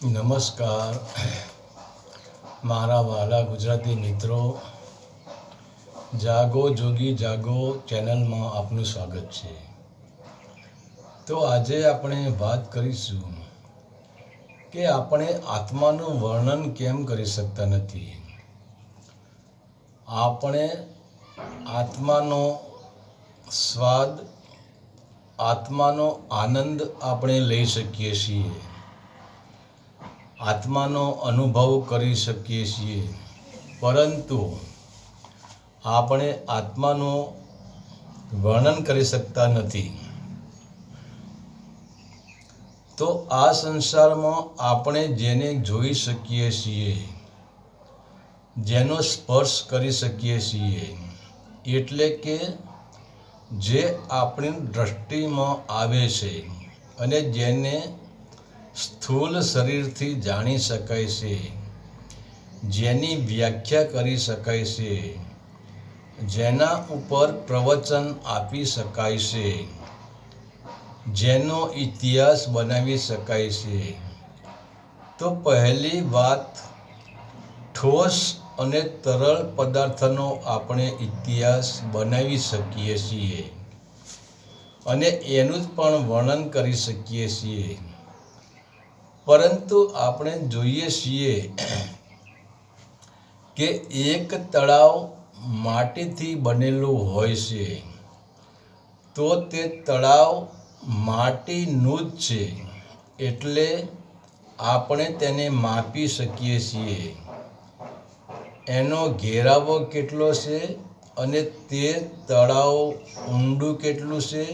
નમસ્કાર મારા વાલા ગુજરાતી મિત્રો, જાગો જોગી જાગો ચેનલમાં આપનું સ્વાગત છે। તો આજે આપણે વાત કરીશું કે આપણે આત્માનું વર્ણન કેમ કરી શકતા નથી। આપણે આત્માનો સ્વાદ, આત્માનો આનંદ આપણે લઈ શકીએ છીએ, આત્માનો અનુભવ કરી શકીએ છીએ, પરંતુ આપણે આત્માનું વર્ણન કરી શકતા નથી। તો આ સંસારમાં આપણે જેને જોઈ શકીએ છીએ, જેનો સ્પર્શ કરી શકીએ છીએ, એટલે કે જે આપણી દૃષ્ટિમાં આવે છે અને જેને સ્થૂલ શરીરથી જાણી શકાય છે, જેની વ્યાખ્યા કરી શકાય છે, જેના ઉપર પ્રવચન આપી શકાય છે, જેનો ઇતિહાસ બનાવી શકાય છે। તો પહેલી વાત, ઠોસ અને તરલ પદાર્થનો આપણે ઇતિહાસ બનાવી શકીએ છીએ અને એનું જ પણ વર્ણન કરી શકીએ છીએ, પરંતુ આપણે જોઈએ છીએ કે એક તળાવ માટીથી બનેલું હોય છે, તો તે તળાવ માટીનું જ છે, એટલે આપણે તેને માપી શકીએ છીએ। એનો ઘેરાવો કેટલો છે અને તે તળાવ ઊંડું કેટલું છે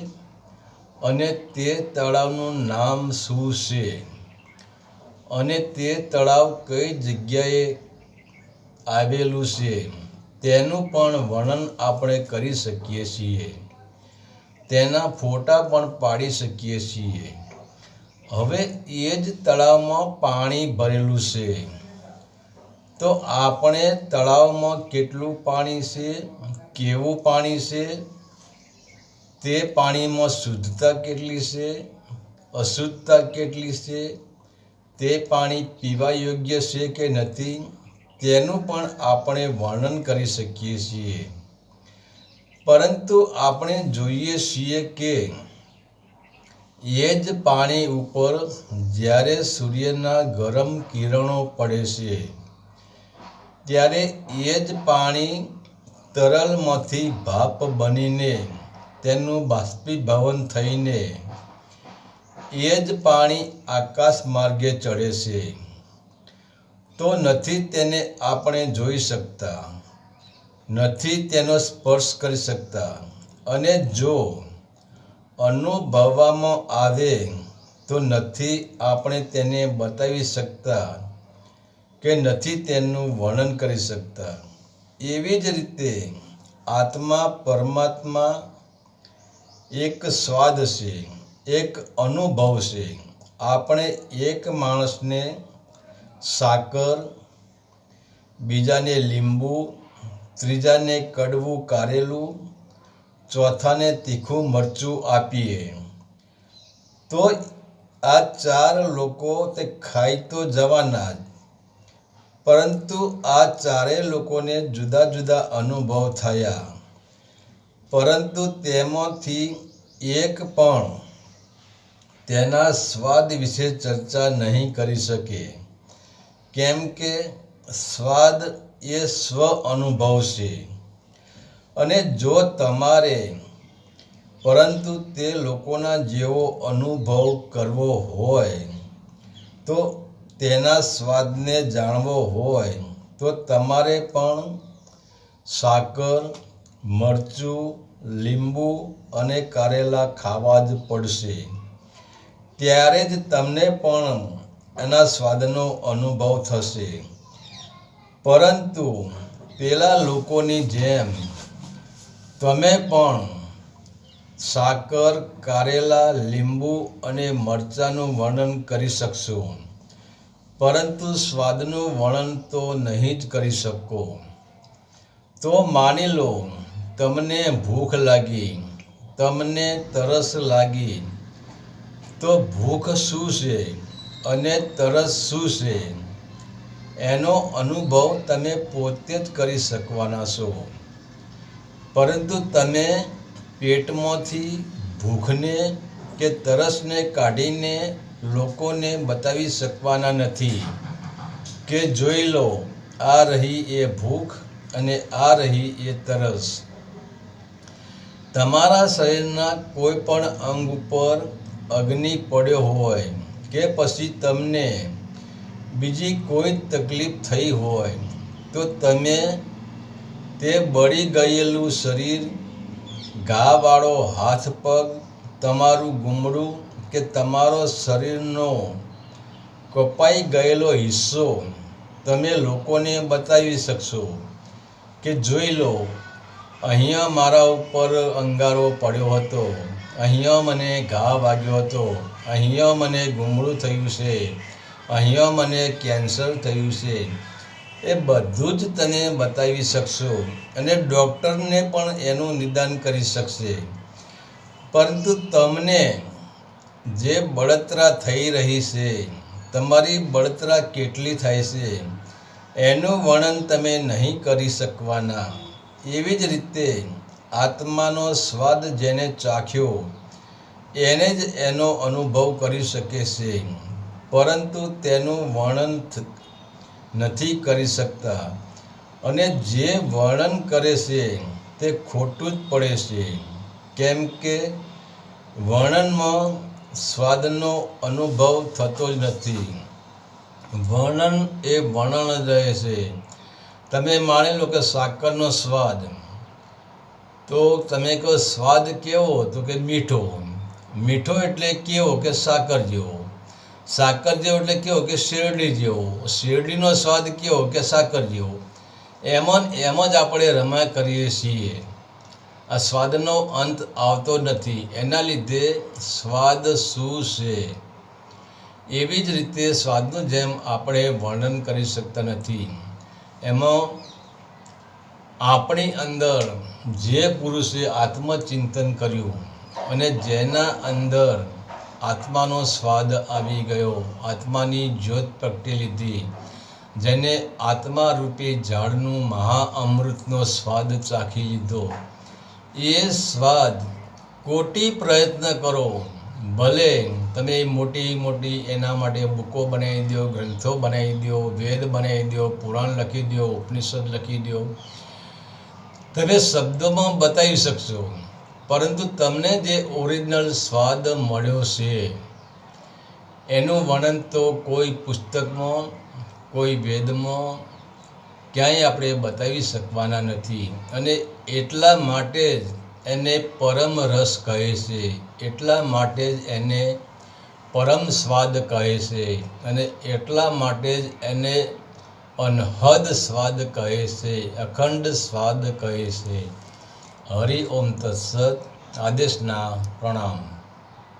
અને તે તળાવનું નામ શું છે અને તે તળાવ કઈ જગ્યાએ આવેલું છે તેનું પણ વર્ણન આપણે કરી શકીએ છીએ, તેના ફોટા પણ પાડી શકીએ છીએ। હવે એ જ તળાવમાં પાણી ભરેલું છે, તો આપણે તળાવમાં કેટલું પાણી છે, કેવું પાણી છે, તે પાણીમાં શુદ્ધતા કેટલી છે, અશુદ્ધતા કેટલી છે, તે પાણી પીવા યોગ્ય છે કે નથી, તેનું પણ આપણે વર્ણન કરી શકીએ છીએ। પરંતુ આપણે જોઈએ છીએ કે એ જ પાણી ઉપર જ્યારે સૂર્યના ગરમ કિરણો પડે છે, ત્યારે એ જ પાણી તરલમાંથી ભાપ બનીને તેનું બાષ્પીભવન થઈને એ જ પાણી આકાશ માર્ગે ચડે છે, તો નથી તેને આપણે જોઈ શકતા, નથી તેનો સ્પર્શ કરી શકતા, અને જો અનુભવવામાં આવે તો નથી આપણે તેને બતાવી શકતા કે નથી તેનું વર્ણન કરી શકતા। એવી જ રીતે આત્મા પરમાત્મા એક સ્વાદ છે, એક અનુભવ છે। આપણે એક માણસને સાકર, બીજાને લીંબુ, ત્રીજાને કડવું કારેલું, ચોથાને તીખું મરચું આપીએ, તો આ ચાર લોકો તે ખાઈ તો જવાના જ, પરંતુ આ ચારેય લોકોને જુદા જુદા અનુભવ થયા, પરંતુ તેમાંથી એક પણ તેના સ્વાદ વિશે ચર્ચા નહીં કરી શકે, કેમ કે સ્વાદ એ સ્વ અનુભવ છે। અને જો તમારે પરંતુ તે લોકોના જેવો અનુભવ કરવો હોય, તો તેના સ્વાદને જાણવો હોય, તો તમારે પણ સાકર, મરચું, લીંબુ અને કારેલા ખાવા જ પડશે, ત્યારે જ તમને પણ એના સ્વાદનો અનુભવ થશે। પરંતુ પેલા લોકોની જેમ તમે પણ સાકર, કારેલા, લીંબુ અને મરચાંનું વર્ણન કરી શકશો, પરંતુ સ્વાદનું વર્ણન તો નહીં જ કરી શકો। તો માની લો તમને ભૂખ લાગી, તમને તરસ લાગી, તો ભૂખ શું છે અને તરસ શું છે એનો અનુભવ તમે પોતે જ કરી શકવાના છો, પરંતુ તમે પેટમાંથી ભૂખને કે તરસને કાઢીને લોકોને બતાવી શકવાના નથી કે જોઈ લો, આ રહી એ ભૂખ અને આ રહી એ તરસ. તમારા શરીરના કોઈ પણ અંગ ઉપર અગ્નિ પડ્યો હોય કે પછી તમને બીજી કોઈ તકલીફ થઈ હોય તો તમે તે બળી ગયેલું શરીર, ઘાવાળો હાથ પગ, તમારું ગુમડું કે તમારો શરીરનો કપાઈ ગયેલો હિસ્સો તમે લોકોને બતાવી શકશો કે જોઈ લો, અહીંયા મારા ઉપર અંગારો પડ્યો હતો, અહીંયા મને ઘા વાગ્યો હતો, અહીંયા મને ગુમડું થયું છે, અહીંયા મને કેન્સર થયું છે. એ બધું જ તમે બતાવી શકશો અને ડૉક્ટરને પણ એનું નિદાન કરી શકશે. પરંતુ તમને જે બળતરા થઈ રહી છે, તમારી બળતરા કેટલી થાય છે એનું વર્ણન તમે નહીં કરી શકવાના. એવી જ રીતે આત્માનો સ્વાદ જેને ચાખ્યો એને જ એનો અનુભવ કરી શકે છે, પરંતુ તેનું વર્ણન નથી કરી શકતા. અને જે વર્ણન કરે છે તે ખોટું જ પડે છે, કેમ કે વર્ણનમાં સ્વાદનો અનુભવ થતો જ નથી. વર્ણન એ વર્ણન જ રહે છે. તમે માની લો કે સાકરનો સ્વાદ, તો તમે કહો સ્વાદ કેવો, તો કે મીઠો. મીઠો એટલે કેવો કે સાકર જેવો. સાકર જેવો એટલે કેવો કે શેરડી જેવો. શેરડીનો સ્વાદ કેવો કે સાકર જેવો. એમ જ આપણે રમ્યા કરીએ છીએ. આ સ્વાદનો અંત આવતો નથી. એના લીધે સ્વાદ શું છે એવી જ રીતે સ્વાદનું જેમ આપણે વર્ણન કરી શકતા નથી. એમાં આપણી અંદર જે પુરુષે આત્મચિંતન કર્યું અને જેના અંદર આત્માનો સ્વાદ આવી ગયો, આત્માની જ્યોત પ્રગટી લીધી, જેને આત્મા રૂપી ઝાડનું મહાઅમૃતનો સ્વાદ ચાખી લીધો, એ સ્વાદ કોટી પ્રયત્ન કરો, ભલે તમે મોટી મોટી એના માટે બુકો બનાવી દો, ગ્રંથો બનાવી દો, વેદ બનાવી દો, પુરાણ લખી દો, ઉપનિષદ લખી દો, તમે શબ્દોમાં બતાવી શકશો, પરંતુ તમને જે ઓરિજિનલ સ્વાદ મળ્યો છે એનું વર્ણન તો કોઈ પુસ્તકમાં, કોઈ વેદમાં ક્યાંય આપણે બતાવી શકવાના નથી. અને એટલા માટે જ એને પરમ રસ કહે છે, એટલા માટે જ એને પરમ સ્વાદ કહે છે, અને એટલા માટે જ એને અનહદ સ્વાદ કહે છે, અખંડ સ્વાદ કહે છે. હરિ ઓમ તત્સત. આદેશના પ્રણામ.